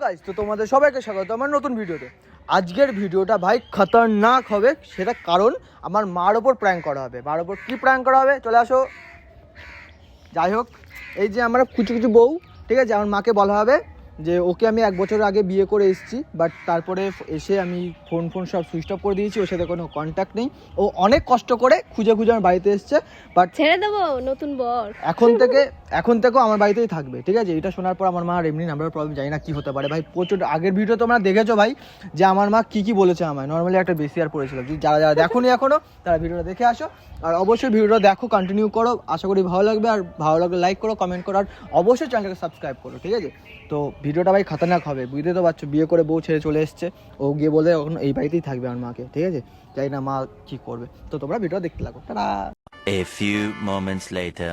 Guys, তো তোমাদের সবাইকে স্বাগত আমার নতুন ভিডিওতে। আজকের ভিডিওটা ভাই খতরনাক হবে, সেটা কারণ আমার মার ওপর প্র্যাঙ্ক করা হবে। মার ওপর কী প্র্যাঙ্ক করা হবে চলে আসো। যাই হোক, এই যে আমরা কিছু কিছু বউ, ঠিক আছে, আমার মাকে বলা হবে যে ওকে আমি 1 বছর আগে বিয়ে করে এসেছি, বাট তারপরে এসে আমি ফোন সব সুইচ অফ করে দিয়েছি, ওর সাথে কোনো কন্ট্যাক্ট নেই। ও অনেক কষ্ট করে খুঁজে আমার বাড়িতে এসছে, বাট ছেড়ে দেবো নতুন বর। এখন থেকেও আমার বাড়িতেই থাকবে, ঠিক আছে। এটা শোনার পর আমার মা আর এমনি নাম্বার প্রবলেম, জানি না কি হতে পারে ভাই। প্রচুর আগের ভিডিও তোমরা দেখেছো ভাই যে আমার মা কি বলেছে আমায়। নর্মালি একটা বেশি আর পড়েছিল, যারা দেখোনি এখনো তারা ভিডিওটা দেখে আসো, আর অবশ্যই ভিডিওটা দেখো, কন্টিনিউ করো, আশা করি ভালো লাগবে। আর ভালো লাগলে লাইক করো, কমেন্ট করো, আর অবশ্যই চ্যানেলটাকে সাবস্ক্রাইব করো, ঠিক আছে। তো ভিডিওটা ভাই খতরনাক হবে, বুঝতে তো পারছো। বিয়ে করে বউ ছেড়ে চলে এসছে, ও গিয়ে বলে এখন এই বাড়িতেই থাকবে আমার মাকে, ঠিক আছে। জানি না মা কি করবে, তো তোমরা ভিডিও দেখতে লাগো। Tata. A few moments later.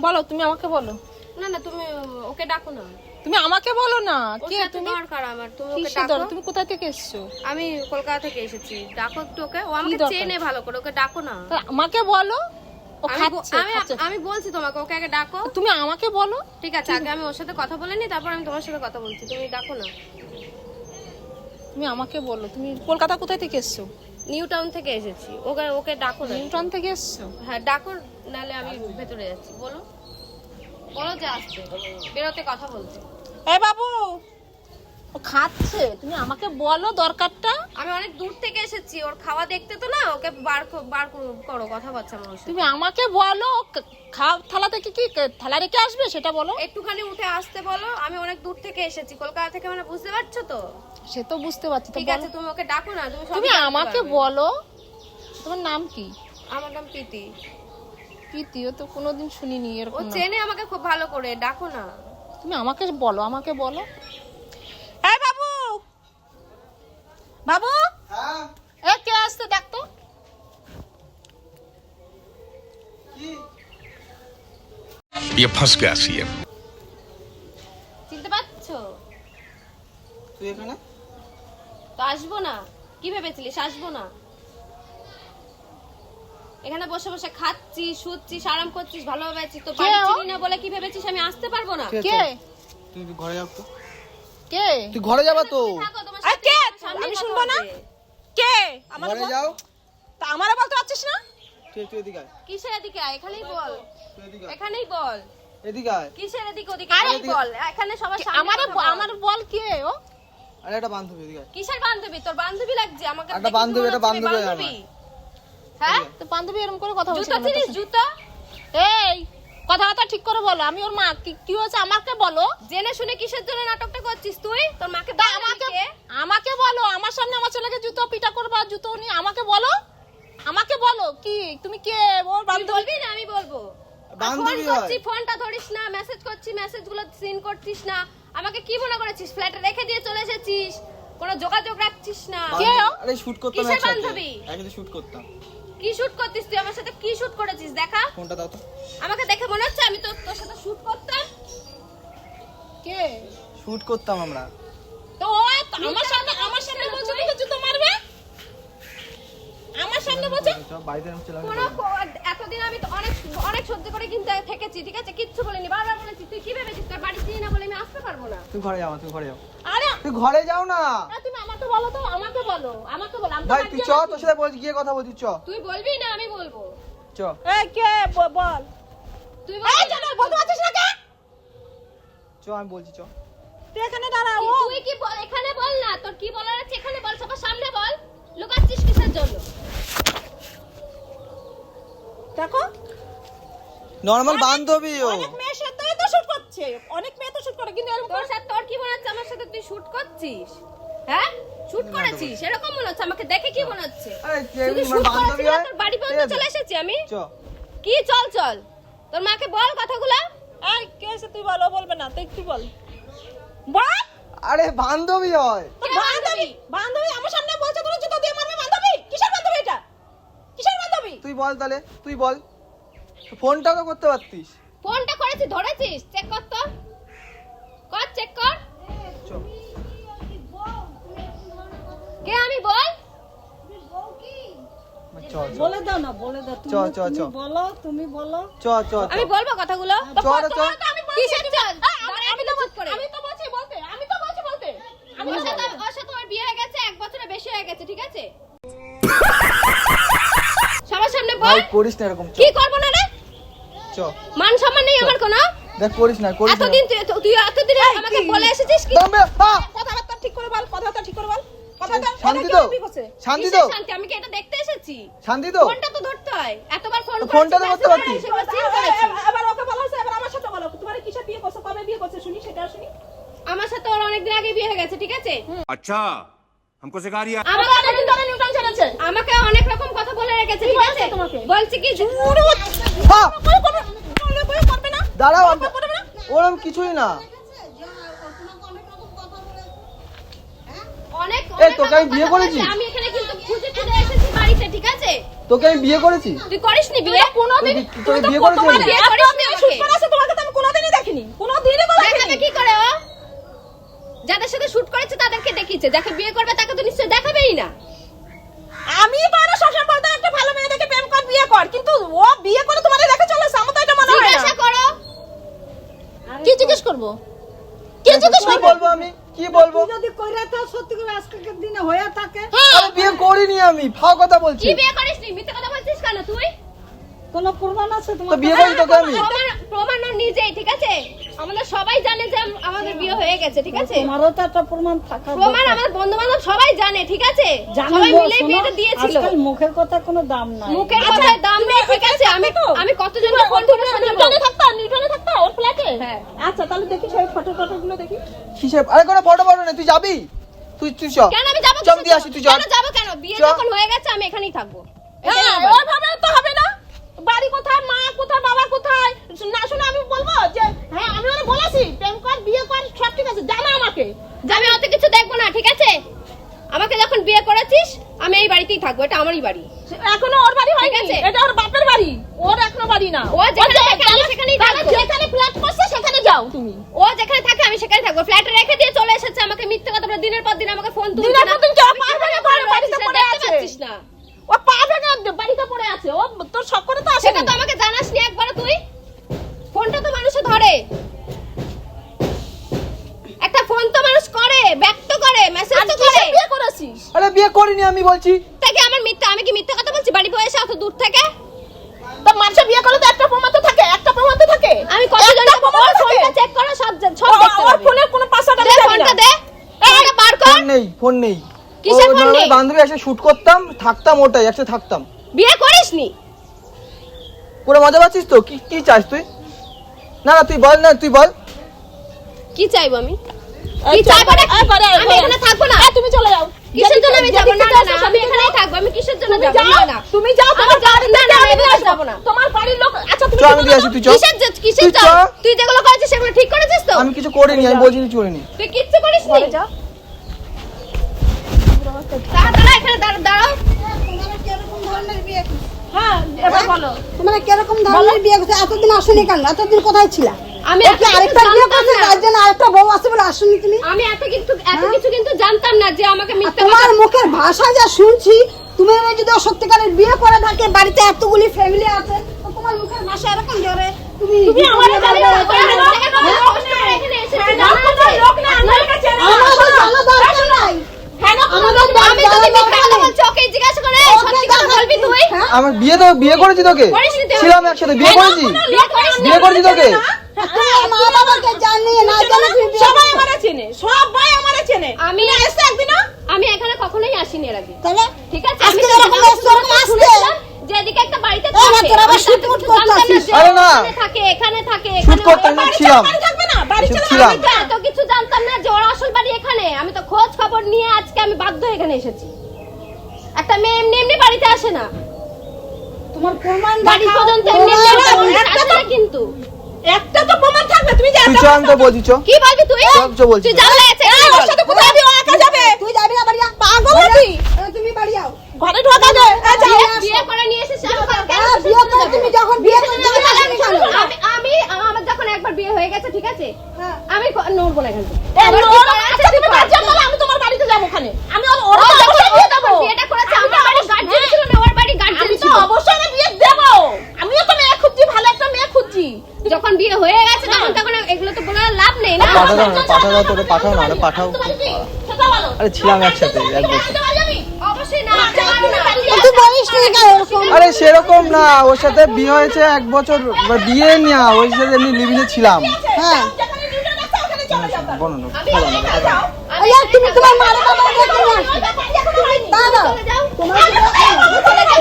বলো, তুমি আমাকে বলো। না না, তুমি ওকে ডাকো না। তুমি আমাকে বলো না। ওর কে সাথে তুমি? দরকার আমার, তুমি ওকে কিসের ডাকো। দরকার? তুমি কোথা থেকে এসেছো? আমি কলকাতা থেকে এসেছি, ডাকো একটু ওকে। ও আমাকে দরকার? চেনে ভালো করে, ওকে ডাকো না। তা আমাকে বলো। ও আমি খাচ্ছে, খাচ্ছে। আমি বলছি তোমাকে, ওকে আগে ডাকো। তুমি আমাকে বলো। ঠিক আছে, আগে আমি ওর সাথে কথা বলে নি, তারপর আমি তোমার সাথে কথা বলছি। তুমি ডাকো না। তুমি আমাকে বলো, তুমি কলকাতা কোথায় থেকে এসেছো? নিউ টাউন থেকে এসেছি, ওকে ডাকো না। নিউটন থেকে এসেছো? হ্যাঁ ডাকো, নালে আমি ভেতরে যাচ্ছি। বলো বলো যে আসতে, বেরোতে কথা বলতে। এই বাবু, ও খাচ্ছে, তুমি আমাকে বলো দরকারটা। আমি অনেক দূর থেকে এসেছি, ওর খাওয়া দেখতে তো না, ওকে বার করো কথাবার্তা আমার সাথে। তুমি আমাকে বলো, খাওয়া থালা থেকে কি থালা রেখে আসবে সেটা বলো। একটুখানি উঠে আসতে বলো। আমি অনেক দূর থেকে এসেছি, কলকাতা থেকে, মানে বুঝতে পারছো তো। সে তো বুঝতে পারছি, তো ঠিক আছে, বলো। তুমি ওকে ডাকো না। তুমি আমাকে বলো, তোমার নাম কি? আমার নাম প্রীতি। প্রীতিও তো কোনোদিন শুনিনি ও এরকম নাম। চেনে আমাকে খুব ভালো করে, ডাকো না। তুমি আমাকে বলো, আমাকে বলো। এই বাবু, বাবু, হ্যাঁ, এ কে আসছে দেখ তো। ये फंस गया सीएम। চিনতে পারছো তুই এখানে? তো আসবো না? কি ভেবেছিলিস আসবো না? এখানে বসে বসে খাচ্ছিস, শুচ্ছিস, আরাম করছিস, ভালোভাবে আছিস। তো বাড়ি চিনি না বলে কি ভেবেছিস আমি আসতে পারবো না? কে? তুই ঘরে যাও তো। কে? তুই ঘরে যাবা তো? থাকো, তোমার আরে সাথে কে? সামনে আমি কথা শুনবো না? হবে। কে? আমারে ঘরে বল। যাও। তা আমারে বলতে পারছিস না? তুই এদিকে আয়, কিসের এদিকে আয়? এখানেই বল, তুই এদিকে আয়, এখানেই বল। এদিকে আয়। কিসের এদিকে ওদিকে? আরে এখানেই বল, এখানে সবার সামনে আমারে কথা বল। আমার বল কে ও? আরে একটা বান্ধবী, এদিকে আয়। কিসের বান্ধবী? তোর বান্ধবী লাগছে আমাকে? একটা দেখে কি বান্ধবী, মনে একটা হচ্ছে আমি বান্ধবী বান্ধবী? হ্যাঁ, তো বান্ধবী এরকম করে কথা বলছিস জুতো কেন? চিনিস? জুতো এই কথাবার্তা ঠিক করে বলো। আমি ওর মা, কি হয়েছে আমাকে বলো। জেনে শুনে কিসের জন্য নাটকটা করছিস তুই? তোর মাকে তা বল আমাকে বলো, আমার সামনে আমার ছেলেকে জুতো পিটা করবা, জুতো নিয়ে আমাকে বলো। আমাকে বলো কি তুমি কে? ওর তুই বান্ধবী? বলবি না আমি বলবো? বান্ধবী ফোন করছি, হয়। ফোনটা ধরিস না, মেসেজ করছি, মেসেজগুলো সিন করছিস না। আমাকে কি মনে করেছিস? ফ্ল্যাটে রেখে দিয়ে চলে এসেছিস, কোনো যোগাযোগ রাখছিস না। কে ও? আরে শুট করতাম কিসের একসাথে, বান্ধবী? একসাথে শুট করতাম। কি শুট করছিস তুই? আমার সাথে কি শুট করেছিস দেখা? ফোনটা দাও তো। আমাকে দেখে মনে হচ্ছে আমি তোর সাথে শুট করতাম? কে? শুট করতাম আমরা। তো ও আমার সামনে বলছো তোকে জুতো মারবে? আমার সামনে বলছো? চল বাড়িতে আমি চলে কোনো আসবো। এতদিন আমি তো অনেক সহ্য করে কিন্তু থেকেছি, ঠিক আছে, কিচ্ছু বলিনি, বারবার বলেছি। তুই কি ভেবেছিস তোর বাড়ি চিনি না বলে আমি আসতে পারবো না? তুই ঘরে যাও, তুই ঘরে যাও, আরে তুই ঘরে যাও না। তুমি আমাকে বলো তো, আমাকে বলো, আমাকে বলো। আমি তো ভাই বাড়ি তুই চ, যাবো। তোর সাথে বলছি, গিয়ে কথা বলছি, চ তুই বলবি না আমি বলবো? চ। এই কে বল। তুই এই বলবি জানো না? বলতে পারছিস না কে? চ আমি বলছি, চ। তুই এখানে দাঁড়া। ও তুই কি এখানে বল না, তোর কি বলার আছে এখানে বল, সবার সামনে বল। লুকাচ্ছিস কিসের জন্য? দেখো, নরমাল বান্ধবী ও। অনেক মেয়ের সাথে তো শুট করছে, অনেক মেয়ে তো শুট করে, কিন্তু এরকম তোর সাথে তোর কি মনে হচ্ছে আমার সাথে তুই শুট করছিস? হ্যাঁ, শুট করেছিস এরকম মনে হচ্ছে আমাকে দেখে? কি মনে হচ্ছে? আরে কে তুই আমার শুট বান্ধবী করেছিস না, হয়? তোর বাড়ি পর্যন্ত চলে এসেছি আমি। চ। কি চল চল? তোর মাকে বল কথাগুলো। এই কে এসে তুই বলো, বলবে না তুই কি বল বল। আরে বান্ধবী হয়। তোর বান্ধবী, বান্ধবী আমার সামনে বলছে তোর জুতো দিয়ে মারবে। বান্ধবী কিসের বান্ধবী এটা? কিসের বান্ধবী? তুই বল তাহলে, তুই বল। ফোনটা তো করতে পারতিস। ফোনটা করেছি, ধরেছিস? চেক কর তো, চেক কর। চ। কে আমি বল? চ, চ। বলে দাও না, বলে দাও। চ, চ, চ। তুমি বলো, তুমি বলো। চ, চ, চ। আমি বলবো কথাগুলো? চ রে, চ। কিসের চ? আছে সবার সামনে ভাই বল করিস না এরকম, কি করব না রে চ মান সম্মান নেই আমার কোনো দেখ করিস না, করিস না এতদিন তুই এতদিন আমাকে বলে এসেছিস কি দমে, কথাবার্তা ঠিক করে বল, কথাবার্তা ঠিক করে বল, কথাটা শান্তি তো, শান্তি তো, কিসের শান্তি? আমি কি এটা দেখতে এসেছি? শান্তি তো। ফোনটা তো ধরতে হয়, এতবার ফোন করেছি, ফোনটা তো করতে পারতি। এবার ওকে বলা হয়েছে, এবার আমার সাথে বলো, তোমার কিসে বিয়ে করছো, কবে বিয়ে করছো শুনি, সেটা শুনি। আমার সাথে ওর অনেকদিন আগে বিয়ে হয়ে গেছে, ঠিক আছে? अच्छा हमको सिखा रिया আমাকে অনেকদিন ধরে নিউটন ছেড়েছে। আমাকে অনেক রকম কথা বলে রেখেছে, ঠিক আছে? তোমাকে? বলছি কি হ্যাঁ, করবে না, দাঁড়াও, করবে না। ওরম কিছুই না। অনেক এই, তোকে আমি বিয়ে করেছি? আমি এখানে কিন্তু খুঁজে খুঁজে এসেছি বাড়িতে, ঠিক আছে? তোকে আমি বিয়ে করেছি? তুই করিসনি বিয়ে? কোনোদিন তোকে বিয়ে করেছি তোমার আমি? বিয়ে করিসনি আমাকে? শুট করে আছে, তোমাকে তো আমি কোনোদিনই দেখিনি, কোনোদিনই তো দেখাবে দেখিনি। কি করে ও? যাদের সাথে শুট করেছে তাদেরকে দেখিয়েছে, যাকে বিয়ে করবে তাকে তো নিশ্চয়ই দেখাবেই না। আমি তো আরো সবসময় বলতাম একটা ভালো মেয়ে দেখে প্রেম কর, বিয়ে কর, কিন্তু ও বিয়ে করে তোমাদের দেখে চলেছে, আমার তো এটা মনে হয় জিজ্ঞাসা না। করো। কি জিজ্ঞেস করবো, কি জিজ্ঞেস কি করবো? বলবো আমি, কি বলবো? যদি কইরা তো সত্যি করে আজকের দিনে হয়ে থাকে আরে বিয়ে করিনি আমি, ফাও কথা বলছি। কি বিয়ে করিসনি? মিথ্যে কথা বলছিস কেন তুই? কোনো প্রমাণ আছে তো তোমার বিয়ে করি তোকে আমি? প্রমাণ ওর নিজেই, ঠিক আছে? আমাদের সবাই জানে যে আমাদের বিয়ে হয়ে গেছে, ঠিক আছে? তোমারও তো একটা প্রমাণ থাকা প্রমাণ দরকার। আমার বন্ধু বান্ধব সবাই জানে, ঠিক আছে? জানো সবাই গো, মিলে শোনো, বিয়েটা দিয়েছিল। আজকাল মুখের কথা কোনো দাম নাই। মুখের কথায় দাম নেই, ঠিক আছে? আমি কতজনকে ফোন করে শোনাবো? নিউটনে থাকতো ওর ফ্ল্যাটে। হ্যাঁ। আচ্ছা তাহলে দেখি সেই ফটো গুলো দেখি। কিসের? আরে কোনো ফটো নেই, তুই যাবি? তুই চ কেন আমি যাবো? চম দিয়ে আসি, তুই চল। কেন যাবো কেন? বিয়ে চ। যখন হয়ে গেছে আমি এখানেই থাকবো। এটাই হ্যাঁ, আমার বাড়ি। ওইভাবে তো হবে না। বাড়ি কোথায়, মা কোথায়, বাবা কোথায় না শুনে আমি বলবো যে হ্যাঁ আমি ওরে বলেছি প্রেম কর, বিয়ে কর, সব ঠিক আছে, জানা আমাকে। যে আমি অত কিছু দেখবো না, ঠিক আছে? আমাকে যখন বিয়ে করেছিস আমি এই বাড়িতেই থাকবো, এটা আমারই বাড়ি। এখনো ওর বাড়ি ঠিক হয়নি, আছে। এটা ওর বাপের বাড়ি, ওর এখনো বাড়ি না। ও যেখানে থাকে আমি সেখানেই থাকবো। যেখানে ফ্ল্যাট করছে সেখানে যাও তুমি। ও যেখানে থাকে আমি সেখানে থাকবো। ফ্ল্যাটে রেখে দিয়ে চলে এসেছে, আমাকে মিথ্যে কথা বলে দিনের পর দিন আমাকে ফোন তুলছে দিনের না। পর দিন কেউ মিথ্যে পারবে না, কথা ঘরের বাড়িতে বলছিস, পড়ে দেখতে আছে। পাচ্ছিস না? ও পা ভেঙে বাড়িতে পড়ে আছে, ও তোর সব করে তো আসে সেটা তো আমাকে জানাসনি একবার তুই। ফোনটা তো মানুষে ধরে, একটা ফোন তো মানুষ করে, ব্যক্ত করে, মেসেজ তো করে। বিয়ে করেছিস। আরে বিয়ে করিনি আমি বলছি। তাকে আমার মিথ্যা, আমি কি মিথ্যে কথা বলছি? বাড়ি বসে অত দূর থেকে তো মানুষের বিয়ে করলে তো একটা প্রমাণ তো থাকে, একটা প্রমাণ তো থাকে। আমি কতজনকে একটা প্রমাণ ওর তো থাকে। ফোনটা চেক করো, সব দেখতে ওর পাবে। ফোনে কোনো পাসওয়ার্ড দে ফোনটা দে, ফোনটা বার কর। ফোন নেই, ফোন নেই। কিসের ও ফোন নরমালি নেই? বান্ধবী এসে শুট করতাম, থাকতাম, ওটাই একসাথে থাকতাম। বিয়ে করিসনি? পুরো মজা পাচ্ছিস তো? কি কি চাস তুই? না না তুই বল, না তুই বল। কি চাইবো আমি? এই কি চাইবো না? এই করে, আমি এখানে থাকবো না। তুমি চলে যাও। কিসের জন্য আমি যাবো? না না না, আমি তুমি এখানেই থাকবো। আমি কিসের জন্য তুমি যাবো? যাও, না না, তুমি যাও, আমি তোমার যাবো বাড়িতে না, না, আমি আমি নিয়ে আসবো। যাবো না। তোমার বাড়ির লোক, আচ্ছা তুমি চ আমি দিয়ে আসি, তুই চ। কিসের তুই চ। চাও? তুই যেগুলো করেছিস সেগুলো ঠিক করেছিস তো? আমি কিছু করিনি, আমি বলছি কিছু করিনি। তুই কিচ্ছু করিসনি? ঘরে যাও। দাঁড়া, এখানে দাঁড়াও। তোমরা কিরকম ধরনের বিয়ে করছো? হ্যাঁ এবার বলো। তোমরা কিরকম ধরনের বিয়ে করছো? এতদিন আসনি কেন? এতদিন কোথায় ছিলা? আমি ও এত কি কিছু আরেকটা বিয়ে জানতাম করছে, না। তার জন্য আরেকটা বউ আছে বলে আসনি তুমি? আমি এত কিছু কিন্তু জানতাম না যে আমাকে আর মিথ্যা তোমার কথা। মুখের ভাষা যা শুনছি, তুমি যদি ও সত্যিকারের বিয়ে করে থাকে, বাড়িতে এতগুলি ফ্যামিলি আছে, তো তোমার মুখের ভাষা এরকম জোরে তুমি আমার আমার বাড়ি জানা এখানে এসেছি, জানা আছে? লোক না আমার কাছে না। দরকার নাই। হ্যাঁ না, আমাদের আমি যদি মিথ্যা কথা বলছি ওকে জিজ্ঞাসা করে সত্যি কথা বলবি তুই? হ্যাঁ? আমার বিয়ে করেছি তোকে? করিসনি তুই? ছিলাম একসাথে, বিয়ে করেছি। বিয়ে করিসনি? বিয়ে করেছি তোকে? তোমার মা বাবাকে জানিয়ে না জানিয়ে তুমি বিয়ে সবাই করছো। আমারে চেনে, সবাই আমারে চেনে। আমি তুমি এসে একদিন না? আমি এখানে কখনোই আসিনি এর আগে, তাহলে ঠিক আছে? আজকে আমি তো এরকম জানতাম এসছো, এরকম আসতে। শুনেছিলাম যে এদিকে একটা বাড়িতে এই না, থাকে। তোরা আবার আমি শুট তো মুট কিছু জানতাম না করতাছিস। যে আরে না। এখানে থাকে শুট করতাম না, ছিলাম। বাড়ি থাকবে না, বাড়ি চলে ছিলাম। আমি তো এত কিছু জানতাম না যে ওর আসল বাড়ি এখানে। আমি তো খোঁজ খবর নিয়ে আজকে আমি বাধ্য হয়ে এখানে এসেছি। একটা মেয়ে এমনি এমনি বাড়িতে আসে না, তোমার প্রমাণ বাড়ি দেখাও, পর্যন্ত এমনি প্রমাণ এমনি দেখাও। একটা আসে না কিন্তু। একটা তো প্রমাণ থাকবে, তুমি যে তুই এত চ, আমি তো বলছি চ। কি বলবি তুই? চ বলছি। তুই জানলে আছে এই, ওর সাথে কোথায় যাবি? ও একা যাবে। তুই যাবি না বাড়ি? পাগল নাকি? তুমি বাড়ি যাও। ঘরে ঢোকা যায়। এই যাও। বিয়ে করে নিয়ে এসেছিস আমাকে কেন হ্যাঁ, বিয়ে করে তুমি যখন বিয়ে করে যাবে, আসনি কেন? আমার যখন একবার বিয়ে হয়ে গেছে, ঠিক আছে, হ্যাঁ। আমি নড়বো না এখান থেকে। এই, আমার কি ওর করার আছে আচ্ছা, তুই তুমি কর। তার জন্য আমি তোমার বাড়িতে যাবো ওখানে। আমি ওর ও যখন অবশ্যই বিয়ে দেবো। বিয়েটা করেছে আমি আমার বাড়ির গার্জেন ছিল না, ওর বাড়ির গার্জেন আমি তো ছিল। অবশ্যই আমি বিয়ে দেবো। আমিও তো মেয়ে খুঁজছি, ভালো একটা মেয়ে খুঁজছি। যখন বিয়ে হয়ে গেছে তখন এগুলো তো বলার লাভ নেই না। পাঠাও না, পাঠাও না, তোরে পাঠাও না, আরে পাঠাও। তোমার কি? সেটা বলো। আরে ছিলাম একসাথে, এক বছর। তোমার যাবি? অবশ্যই অবশ্যই না, যাবো না। তুই বলিস না কেন এরকম? আরে সেরকম না, ওর সাথে বিয়ে হয়েছে 1 বছর, বিয়ে না ওর সাথে এমনি লিভিনে ছিলাম। হ্যাঁ যেখানে ভিডিও দেখছো ওখানে চলে যাও বলো না, আমি বলো না। চলে যাও। এই আর তুমি তোমার মার বাবা দেখে নিয়ে আসো। দাদা চলে যাও। তোমার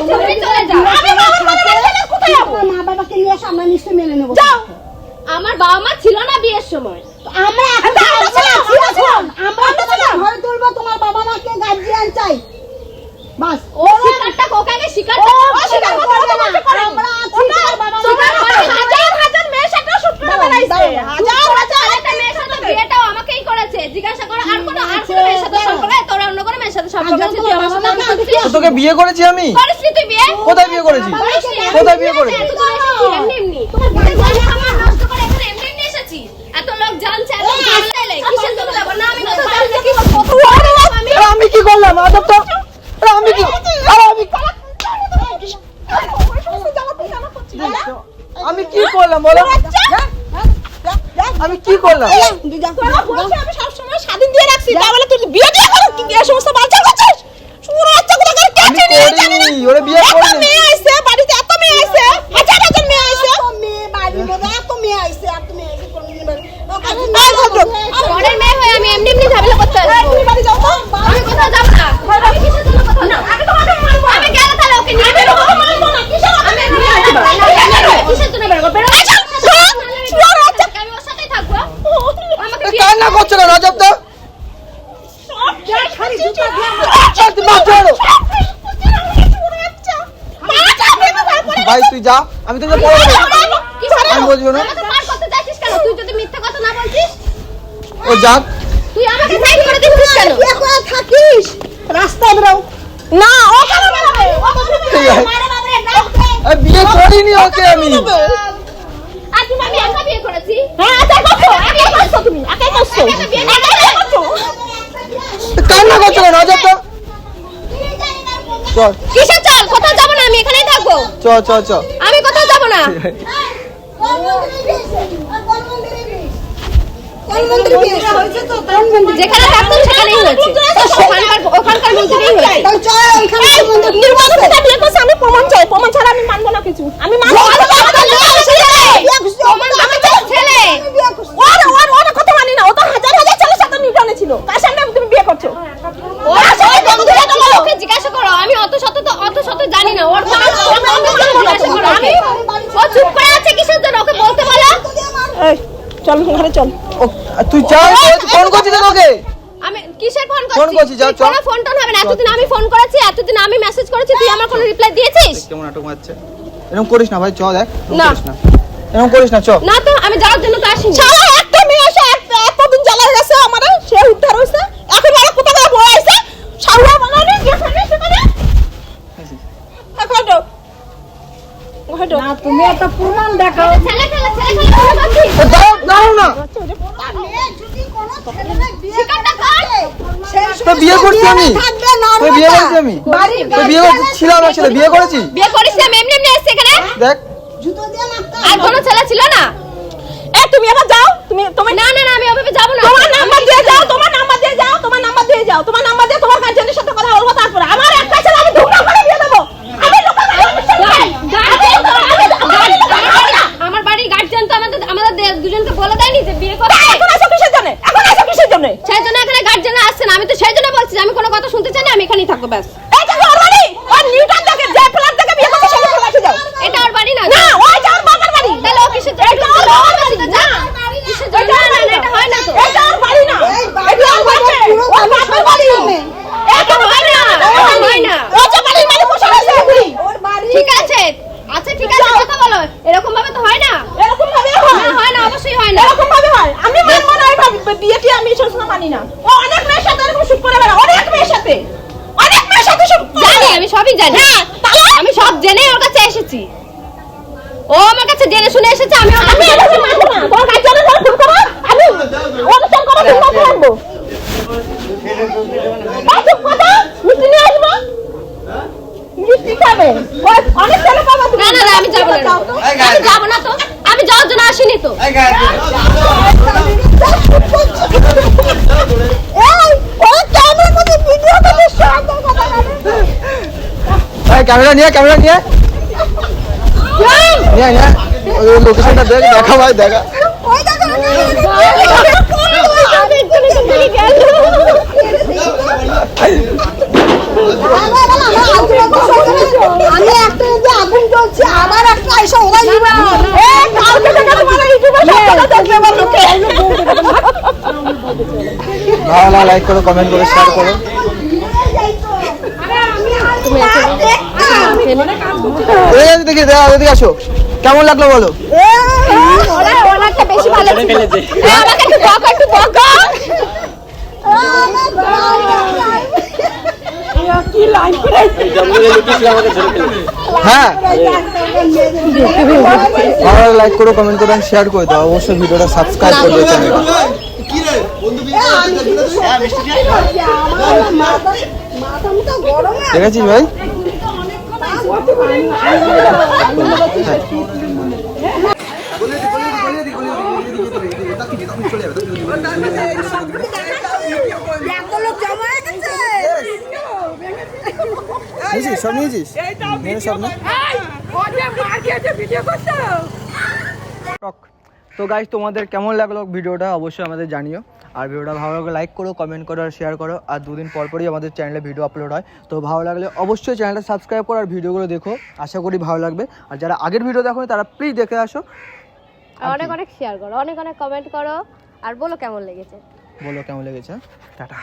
তুমি চলে যাও। তোমার মা বাবাকে নিয়ে এসো, আমরা নিশ্চয়ই মেনে নেবো। আমার বাবা মা ছিল না বিয়ের সময়। আমরা এখন আমরা তোমাকে ঘরে তুলবো, তোমার বাবা মাকে গার্জিয়ান চাই। বাস ও শিকারটা কোকাকে শিকার ও করতে স্বীকার করবে না। আমরা আছি, তোমার বাবা তোমার মা ঘরে হাজার মেয়ের সাথে শুট করে বেড়াইছে একটা মেয়ের সাথে বিয়েটাও আমাকেই করেছে। জিজ্ঞাসা করো আর কোনো মেয়ের সাথে সম্পর্ক আছে? তোর অন্য কোনো মেয়ের সাথে সম্পর্ক আছে? তুই আমার সাথে এমন করছিস? তো তোকে বিয়ে করেছি আমি? করিসনি তুই বিয়ে? কোথায় বিয়ে করেছি? করিসনি? কোথায় বিয়ে করেছি? এত দূর এসেছি এমনি এমনি। তোমার বাড়ি আমার নষ্ট করে এখানে এমনি এমনি এসেছি। এত লোক জানছে, এত ঝামেলা এলে কিসের জন্য যাবো না? আমি কোথাও যাবো না, কি করবো? আমি আরে আমি কি করলাম? আদব তো। আরে আমি কি? আরে আমি কি করলাম বলো? আমি কি করলাম? আমি সবসময় স্বাধীন দিয়ে রাখছি, তা বলে তুই বিয়ে দিয়ে করো কি এই সমস্ত বাচ্চা করছিস? শুরু বাচ্চাগুলো করে আমি কেটে নিয়ে করিনি, ওরে বিয়ে এত করিনি। মেয়ে আইছে বাড়িতে, এত মেয়ে আইছে, হাজার হাজার মেয়ে আইছে। এত মেয়ে বাড়ির মধ্যে এত মেয়ে আইছে, এত মেয়ে আইছে, কোনো দিন বাড়ি- পরের মেয়ে হয়ে আমি এমনি এমনি ঝামেলা করতে আসবো। তুই বাড়ি যাও তো। আমি কোথাও যাবো না। আমি কিসের জন্য কোথাও যাবো? আমি তোমাকে মারবো। আমি গেলে তাহলে ওকে নিয়ে আমি বেরোবো। তোমাকে মারবো না, কিসের আমি এখানে বেরোবো না, কিসের জন্য বেরোবো? বেরোবো। আমি ওর সাথেই থাকবো। আমাকে বিয়ে কান্না করছো না রাজব তো? তুই বাদ ছাড়ো। ভাই তুই যা, আমি তোকে পরে বলবো। আমি বলবো না। আমাকে মার করতে চাইছিস কেন? তুই যদি মিথ্যা কথা না বলছিস, ও যাক। তুই আমাকে সাইড করে দিচ্ছিস কেন? বিয়ে করে থাকিস, রাস্তায় বেরো। না, ও কেন বেরোবে? ও বলবে ঠিক আছে। মারে বাবারে ডাকবে। আমি বিয়ে করিনি ওকে আমি। আর তুমি আমি একা বিয়ে করেছি। হ্যাঁ, একাই করছো, একাই করছো তুমি, একাই করছো। একাই করছো। কান্না করছো না রাজব তো? চল কিসের চল? কোথাও যাবো না, আমি এখানেই থাকবো। চল চল চল। আমি কোথাও যাবো না। কোন মন্দিরে বিয়ে? আর কোন মন্দিরে বিয়ে? কোন মন্দিরে বিয়ে হয়েছে তো? কোন মন্দিরে? যেখানে থাকতাম সেখানেই হয়েছে। ওখানকার মন্দিরেই হয়েছে। তাহলে চল, এখানে একটা মন্দির নির্বাচন থেকে বিয়ে করছে, আমি প্রমাণ চাই, প্রমাণ ছাড়া আমি মানবো না কিছু। আমি মানবো না। আমি তো ছেলে। ওর কথা মানি না, ও তো হাজার হাজার ছেলের সাথে নিউটনে ছিল, তার সামনে তুমি বিয়ে করছো। ওর আসলে বন্ধুরা তোমার ওকে জিজ্ঞাসা করো। আমি অত শত জানি না। ওর কথা জিজ্ঞাসা করো। ও চুপ করে আছে কিসের জন্য? ওকে বলতে বলো। এই, চল ঘরে চল। ও, তুই চল, ফোন করছিস তো তোকে? আমি কিসের ফোন ফোন করছি, যাও, চল। কোনো ফোন টোন হবে না। এতদিন আমি ফোন করেছি, এতদিন আমি মেসেজ করেছি, তুই আমার কোনো রিপ্লাই দিয়েছিস? কেমন নাটক মারছে? এরকম করিস না ভাই, চ দেখ। এরকম না। করিস না। এরকম করিস না, চ। না তো আমি যাওয়ার জন্য তো আসিনি। সারা একটা মেয়ে এসে এতদিন জ্বালা গেছে আমার, সে উদ্ধার হয়েছে, এখন আবার কোথা থেকে বয়ে আইছে, সারা বানানি গেছে না সেখানে। এখন তো না, তুমি একটা প্রমাণ দেখাও। ছেলে বলছিস? ও, দাঁড়াও না। মেয়ে যদি কোনো ছেলের বিয়ে শিকারটা কর। তো বিয়ে করছি আমি। থাকবে তো বিয়ে নরমাল। করেছি আমি। তো বিয়ে করছি, ছিলাম আসলে বিয়ে করেছি। বিয়ে করিস না, এমনি এমনি এসছে এখানে। দেখ জুতো দিয়ে মারতে আর কোনো ছেলে ছিল না? এই তুমি এবার যাও, তুমি না আমি ওভাবে যাবো না। তোমার নাম্বার দিয়ে যাও, তোমার নাম্বার দিয়ে যাও, তোমার নাম্বার দিয়ে যাও, তোমার নাম্বার দিয়ে তোমার গার্জেনের সাথে কথা বলবো, তারপরে আমার একটা ছেলে আমি ধুমধাম করে বিয়ে দেবো। আমি লোকের বাড়ি বিশ্বাস করি। আমার বাড়ির গার্জিয়ান তো আমাদের দুজনকে বলে দেয়নি যে বিয়ে করতে। এখন আসো কিসের জন্য? এখন আসো কিসের জন্য? সেই জন্য এখানে গার্জিয়ান আসছে না। আমি তো সেই জন্য বলছি যে আমি কোনো কথা শুনতে চাই না, আমি এখানেই থাকবো ব্যাস। এটা কি ওর বাড়ি? ওর নিউটন থেকে যে ফ্ল্যাট থেকে বিয়ে করতে সেখানে চলে আসো যাও। এটা ওর বাড়ি না। না, ওইটা ওর বাবার বাড়ি। তাহলে ও কিসের জন্য? এটা ওর বাবার বাড়ি। না, কিসের জন্য? না, এটা হয় না তো। এটা ওর বাড়ি না। এটা ওর বাড়ি। ওর বাবার বাড়ি। এটা হয় না, এটা হয় না। ও যে বাড়ির মানে বসে আছে বুড়ি। ওর বাড়ি ঠিক আছে, আচ্ছা ঠিক আছে, কথা বলো। এরকম ভাবে তো হয় না। এরকম ভাবে হয়। না, হয় না, অবশ্যই হয় না। এরকম ভাবে হয়। আমি মানবো না এইভাবে বিয়েটি, আমি সবসময় মানি না। ও অনেক মেয়ের সাথে এরকম শুট করে বেড়ায়, অনেক মেয়ের সাথে শুট করে জানি, বেড়ায়। আমি সবই জানি। হ্যাঁ, তাহলে? আমি সব জেনে ওর কাছে এসেছি। ও আমার কাছে জেনে শুনে এসেছে, আমি ওর আমি কাছে এরকম মানবো না। তোমার গার্জিয়ানের ঘরে ফোন করো, আমি অনুষ্ঠান করে ফোন করতে পারবো। চুপ কথা, মিষ্টি নিয়ে আসবো। মিষ্টি খাবে। অনেক ছেলে পাবো তুমি। না, আমি যাবো না। আমি যাবো না তো। আমি যাওয়ার জন্য আসিনি তো। এই ও ক্যামেরার মধ্যে ভিডিও করে সব কথা জানে ক্যামেরা নিয়ে ওই লোকেশনটা দেখা ভাই দেখা। ওই দেখো আমি একটা যে আগুন জ্বলছে আবার একটা এসে ওরা কালকে থেকে তোমার ইউটিউবে দেখবে আমার লোকে ভালো লাইক করো, কমেন্ট করো, শেয়ার করো। দেখি এদিকে আসো, কেমন লাগলো বলো? ওনারটা বেশি ভালো ছিল। আমাকে একটু বকা হ্যাঁ, ভালো লাইক করো, কমেন্ট করো, শেয়ার করে দাও। অবশ্যই ভিডিওটা সাবস্ক্রাইব করে দিও চ্যানেলটা। দেখেছিস ভাই? সব নিয়েছিস? সব না। তো গাইস, তোমাদের কেমন লাগলো ভিডিওটা অবশ্যই আমাদের জানিও। আর ভিডিওটা ভালো লাগলে লাইক করো, কমেন্ট করো আর শেয়ার করো। আর 2 দিন পরই আমাদের চ্যানেলে ভিডিও আপলোড হয়, তো ভালো লাগলে অবশ্যই চ্যানেলটা সাবস্ক্রাইব করো আর ভিডিওগুলো দেখো, আশা করি ভালো লাগবে। আর যারা আগের ভিডিও দেখো তারা প্লিজ দেখে আসো, অনেক শেয়ার করো, অনেক কমেন্ট করো আর বলো কেমন লেগেছে। টাটা।